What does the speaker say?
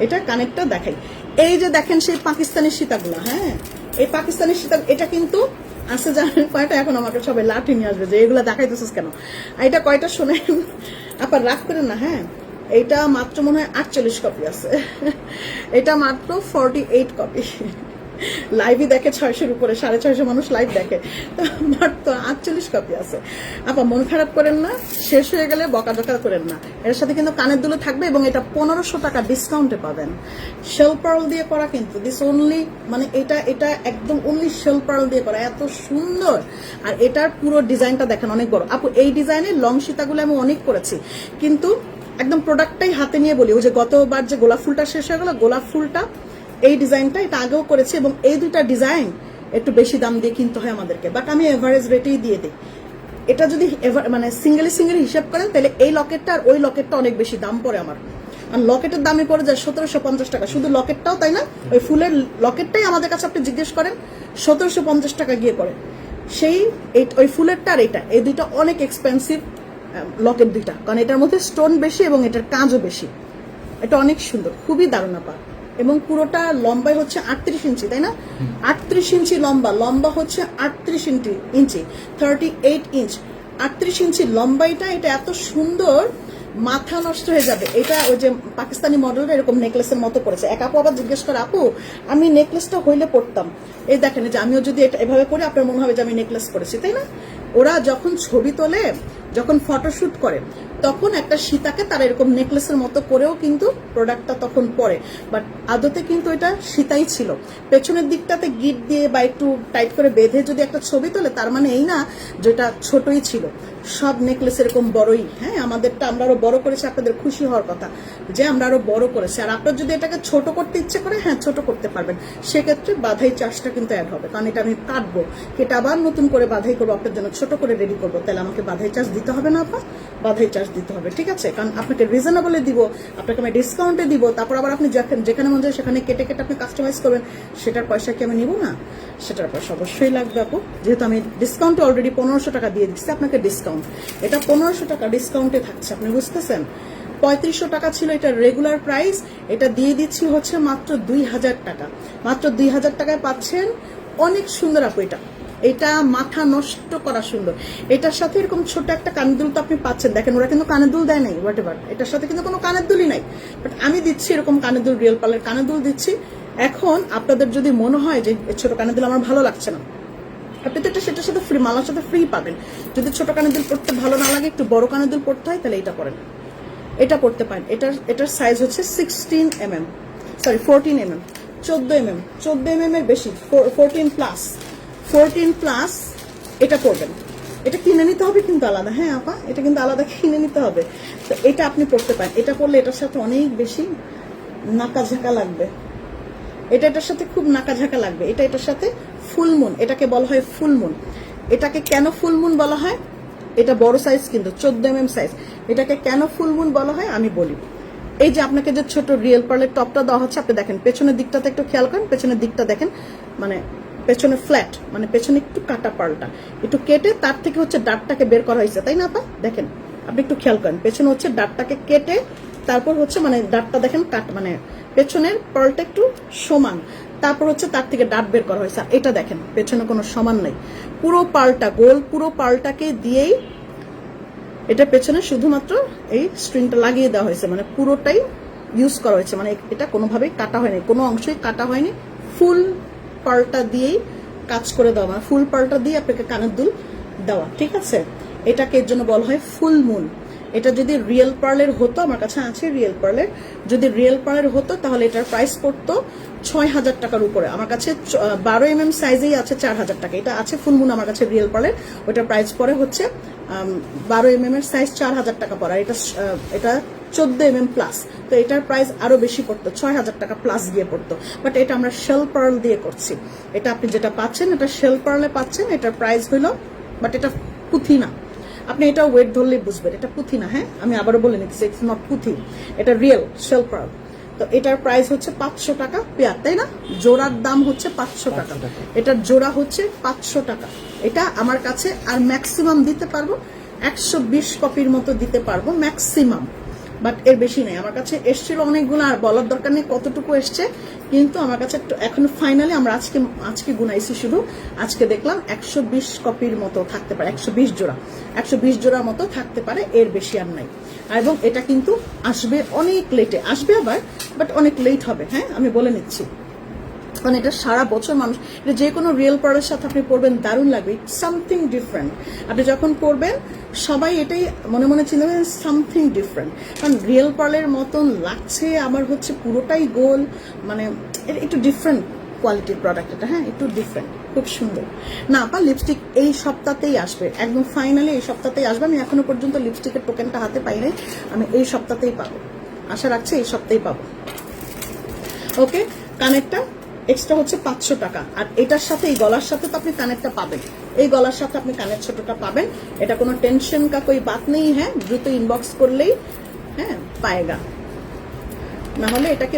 এটা কানেরটা দেখাই। এই যে দেখেন সেই পাকিস্তানি সীতাগুলো, হ্যাঁ এই পাকিস্তানি সীতা, এটা কিন্তু আছে জানেন কয়টা? এখন আমাকে সবাই লাঠি নিয়ে আসবে যে এগুলো দেখাইতেছিস কেন। এটা কয়টা শোনেন, আবার রাগ করেন না। হ্যাঁ এইটা মাত্র মনে হয় 48 কপি আছে, এটা মাত্র 48 কপি। লাইভই দেখে 600-র উপরে, 650 মানুষ লাইভ দেখে, মাত্র 48 কপি আছে। আপা মন খারাপ করেন না, শেষ হয়ে গেলে বকাঝকা করেন না। এর সাথে কিন্তু কানের দুলো থাকবে এবং এটা 1500 টাকা ডিসকাউন্টে পাবেন। শেল পার্ল দিয়ে করা কিন্তু, দিস অনলি, মানে এটা একদম অনলি শেল পার্ল দিয়ে করা, এত সুন্দর। আর এটার পুরো ডিজাইনটা দেখেন অনেক বড়। আপু এই ডিজাইনের লং সীতাগুলো আমি অনেক করেছি, কিন্তু একদম প্রোডাক্টটাই হাতে নিয়ে বলি, ওই যে গতবার যে গোলাপ ফুলটা শেষ হয়ে গেল, গোলাপ ফুলটা এই ডিজাইনটা এটা আগেও করেছি, এবং এই দুইটা ডিজাইন একটু বেশি দাম দিয়ে কিনতে হয় আমাদেরকে, বাট আমি এভারেজ রেটেই দিয়ে দিই। এটা যদি মানে সিঙ্গেলি হিসাব করেন তাহলে এই লকেটটা আর ওই লকেটটা অনেক বেশি দাম পড়ে আমার। আর লকেটের দামে পড়ে যায় 1750 টাকা, শুধু লকেটটাও, তাই না? ওই ফুলের লকেটটাই আমাদের কাছে আপনি জিজ্ঞেস করেন 1750 টাকা গিয়ে পড়ে। সেই ওই ফুলেরটা আর এটা, এই দুইটা অনেক এক্সপেন্সিভ লকেট দুইটা, কারণ এটার মধ্যে স্টোন বেশি এবং এটার কাজও বেশি। এটা অনেক সুন্দর, খুবই দারুণ আপা। এবং পুরোটা লম্বাই হচ্ছে 38 ইঞ্চি, তাই না? 38 ইঞ্চি লম্বা হচ্ছে 38 ইঞ্চি, 38 ইঞ্চ, 38 ইঞ্চি লম্বাইটা। এটা এত সুন্দর, মাথা নষ্ট হয়ে যাবে। এটা ওই যে পাকিস্তানি মডেলটা এরকম নেকলেসের মতো করেছে। এক আপু আবার জিজ্ঞেস করে, আপু আমি নেকলেসটা হইলে পড়তাম। এই দেখেন যে আমিও যদি এটা এভাবে করি আপনার মনে হবে যে আমি নেকলেস করেছি, তাই না? ওরা যখন ছবি তোলে, যখন ফটোশুট করে, তখন একটা সীতাকে তারা এরকম নেকলেসের মতো করেও কিন্তু প্রোডাক্টটা তখন পরে, বাট আদতে কিন্তু এটা সীতাই ছিল। পেছনের দিকটাতে গিট দিয়ে বা একটু টাইট করে বেঁধে যদি একটা ছবি তোলে, তার মানে এই না যেটা ছোটই ছিল। সব নেকলেস এরকম বড়ই, হ্যাঁ আমাদেরটা আমরা আরো বড় করেছি, আপনাদের খুশি হওয়ার কথা যে আমরা আরো বড় করেছি। আর আপনার যদি এটাকে ছোট করতে ইচ্ছে করে, হ্যাঁ ছোট করতে পারবেন, সেক্ষেত্রে বাধাই চার্জটা কিন্তু অ্যাড হবে, কারণ এটা আমি কাটবো, কেটে আবার নতুন করে বাধাই করবো, আপনার জন্য ছোট করে রেডি করবো, তাহলে আমাকে বাধাই চার্জ দিতে হবে না আপা, বাধাই চার্জ দিতে হবে, ঠিক আছে? কারণ আপনাকে রিজনেবলে দিব, আপনাকে আমি ডিসকাউন্টে দিব, তারপর আবার আপনি যেখানে মন যায় সেখানে কেটে কেটে আপনি কাস্টমাইজ করবেন, সেটার পয়সা কি আমি নিব না? সেটার পয়সা অবশ্যই লাগবে আপু, যেহেতু আমি ডিসকাউন্টে অলরেডি 1500 টাকা দিয়ে দিচ্ছি আপনাকে ডিসকাউন্ট। এটা 1500 টাকা ডিসকাউন্টে থাকছে, আপনি বুঝতেছেন? 3500 টাকা ছিল এটা রেগুলার প্রাইস, এটা দিয়ে দিচ্ছি হচ্ছে মাত্র 2000 টাকা। মাত্র 2000 টাকায় পাচ্ছেন অনেক সুন্দর আপু। এটা মাথা নষ্ট করা সুন্দর। এটার সাথে এরকম ছোট একটা কানের দুল তো আপনি পাচ্ছেন, দেখেন ওরা কিন্তু কানের দুল দেয় নাই, হোয়াট এভার, এটার সাথে কিন্তু কোনো কানের দুলই নাই, বাট আমি দিচ্ছি এরকম কানের দুল, রিয়েল পার্লের কানের দুল দিচ্ছি। এখন আপনাদের যদি মনে হয় যে ছোট কানের দুল আমার ভালো লাগছে না, আপনি তো এটা সেটার সাথে ফ্রি, মালার সাথে ফ্রি পাবেন। যদি ছোট কানের দুল পড়তে ভালো না লাগে, একটু বড় কানের দুল পড়তে হয়, তাহলে এটা পড়েন, এটা পড়তে পারেন। এটার সাইজ হচ্ছে 14 mm, 14 mm এর বেশি, 14 প্লাস এটা পড়বেন। এটা কিনে নিতে হবে কিন্তু আলাদা, হ্যাঁ আপা, এটা কিন্তু আলাদা কিনে নিতে হবে। তো এটা আপনি পড়তে পারেন, এটা পড়লে এটার সাথে অনেক বেশি নাকা ঝাঁকা লাগবে, এটার সাথে খুব নাকা ঝাঁকা লাগবে। এটার সাথে ফুলমুন, এটাকে বলা হয় ফুলমুন। এটাকে কেন ফুলমুন বলা হয়? এটা বড় সাইজ কিন্তু 14 mm সাইজ। এটাকে কেন ফুলমুন বলা হয় আমি বলি। এই যে আপনাকে যে ছোট রিয়েল পার্লের টপটা দেওয়া হচ্ছে, আপনি দেখেন পেছনের দিকটাতে একটু খেয়াল করেন, পেছনের দিকটা দেখেন, মানে পেছনে ফ্ল্যাট, মানে পেছনে একটু কাটা পার্লটা একটু কেটে তার থেকে হচ্ছে ডাটটাকে বের করা হয়েছে, তাই না আপা? দেখেন আপনি একটু খেয়াল করেন, পেছনে হচ্ছে ডাটটাকে কেটে তারপর হচ্ছে মানে ডাটটা দেখেন কাট, মানে পেছনের পার্লটা একটু সমান, তারপর হচ্ছে তার থেকে ডাট বের করা হয়েছে। এটা দেখেন পেছনে কোনো সমান নাই, পুরো পার্লটা গোল, পুরো পার্লটাকে দিয়েই এটা পেছনে শুধুমাত্র এই স্ট্রিংটা লাগিয়ে দেওয়া হয়েছে, মানে পুরোটাই ইউজ করা হয়েছে, মানে এটা কোনোভাবেই কাটা হয়নি, কোনো অংশই কাটা হয়নি, ফুল পার্লটা দিয়েই কাজ করে দেওয়া, মানে ফুল পার্লটা দিয়ে আপনাকে কানের দুল দেওয়া, ঠিক আছে? এটাকে এর জন্য বলা হয় ফুল মুন। এটা যদি রিয়েল পার্লের হতো, আমার কাছে আছে রিয়েল পার্লের, যদি রিয়েল পার্লের হতো তাহলে এটার প্রাইস পড়তো 6000 টাকার উপরে। আমার কাছে 12 mm সাইজেই আছে 4000 টাকা। এটা আছে ফুল মুন আমার কাছে রিয়েল পার্লের, ওটার প্রাইস পরে হচ্ছে 12 mm এর সাইজ 4000 টাকা পড়ে। আর এটা 14 mm প্লাস, তো এটার প্রাইস আরো বেশি পড়তো, 6000 টাকা প্লাস গিয়ে পড়তো। বাট এটা আমরা শেল পার্ল দিয়ে করছি। এটা আপনি যেটা পাচ্ছেন এটা শেল পার্লে পাচ্ছেন, এটার প্রাইস হলো, বাট এটা পুঁথি না, আপনি এটা ওয়েট ধরলেই বুঝবেন এটা পুঁথি না। হ্যাঁ আমি আবারও বলে নিচ্ছি, ইটস নট পুঁথি, এটা রিয়েল শেল পার্ল। তো এটার প্রাইস হচ্ছে 500 টাকা পেয়ার, তাই না? জোড়ার দাম হচ্ছে 500 টাকা, এটার জোড়া হচ্ছে 500 টাকা। এটা আমার কাছে আর ম্যাক্সিমাম দিতে পারবো 120 কপির মতো দিতে পারবো ম্যাক্সিমাম, বাট এর বেশি নেই। আমার কাছে এসছিল অনেকগুলো, আর বলার দরকার নেই কতটুকু এসছে, কিন্তু আমার কাছে এখন ফাইনালি আমরা আজকে গুনাইছি, শুধু আজকে দেখলাম 120 কপির মতো থাকতে পারে, 120 জোড়ার মতো থাকতে পারে, এর বেশি আর নাই। এবং এটা কিন্তু আসবে অনেক লেটে, আসবে আবার, বাট অনেক লেট হবে। হ্যাঁ, আমি বলে নিচ্ছি, কারণ এটা সারা বছর মানুষ, এটা যে কোনো রিয়েল পার্লের সাথে আপনি পরবেন, দারুণ লাগবে। সামথিং ডিফারেন্ট, আপনি যখন পরবেন সবাই এটাই মনে মনে চিনবেন, সামথিং ডিফারেন্ট। কারণ রিয়েল পার্লের মতন লাগছে, আবার হচ্ছে পুরোটাই গোল, মানে একটু ডিফারেন্ট কোয়ালিটির প্রোডাক্ট এটা। হ্যাঁ, একটু ডিফারেন্ট, খুব সুন্দর। না আপা, লিপস্টিক এই সপ্তাহতেই আসবে, একদম ফাইনালি এই সপ্তাহতেই আসবে। আমি এখনো পর্যন্ত লিপস্টিকের টোকেনটা হাতে পাই নাই, আমি এই সপ্তাহতেই পাবো, আশা রাখছি এই সপ্তাহেই পাবো। ওকে, কানেরটা এক্সট্রা হচ্ছে 500 টাকা, আর এটার সাথে এই গলার সাথে তো আপনি কানেরটা পাবেন, এই গলার সাথে আপনি কানের ছোটটা পাবেন। এটা কোনো টেনশন কা কোই বাত নেই। হ্যাঁ, দ্রুত ইনবক্স করলেই হ্যাঁ পায়েগা, না হলে এটাকে